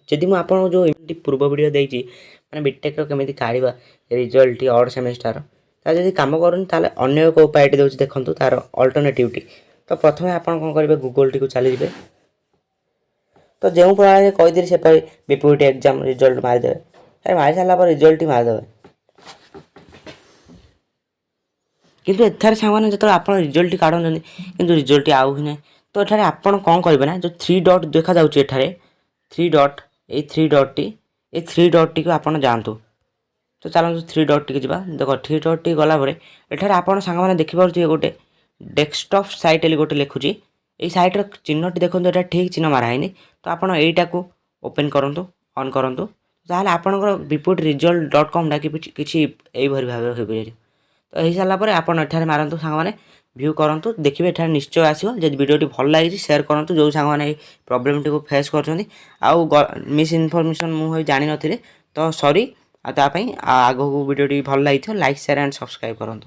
जदि मुझे आपको जो एमती पूर्व वीडियो देती मैंने बीटेक केमी काढ़ा रिजल्ट अड सेमेस्टर जब कम करूँ अन्य एक उपाय दूसरी देखूँ तार अल्टरनेटिव तो प्रथम आप कौन करेंगे गूगल टी चलीजे तो जो प्रणाली कहीदी से बीपीटी एग्जाम रिजल्ट मारिदे अरे मारी सारा रिजल्ट ही मारिदे किंतु एथार सांग जो आप रिजल्ट काढ़ुं कि रिजल्ट आउ ही ना तो ये आप कौन करेंगे ना जो 3 डॉट देखा जाऊँगी 3 डॉट ये 3 डॉट टी ये 3 डॉट टी को आप जातु तो चलते 3 डॉट टी जा देख 3 डॉट टी गलापर एठार आप सांग मैंने देखिपे गोटे डेस्कटॉप साइट गोटे लिखुची ये सैट्र चिन्ह देखो ये ठीक चिन्ह माराहनी तो आप यहीटा को ओपन करूँ ऑन करूँ ताहले आपणकर बीपीटी रिजल्ट .com किसी यही भाव हो तो यही सारापर आप मारतु सांग मैंने व्यू करूँ देखिए एठार निश्चय आसो जब वीडियो भल लगी शेयर करूँ जो सांग मैंने प्रोब्लेम टी फेस कर मिस इनफॉरमेशन मुझे जानी नी तो सॉरी आगक वीडियो भल लगी लाइक शेयर एंड सब्सक्राइब करूँ।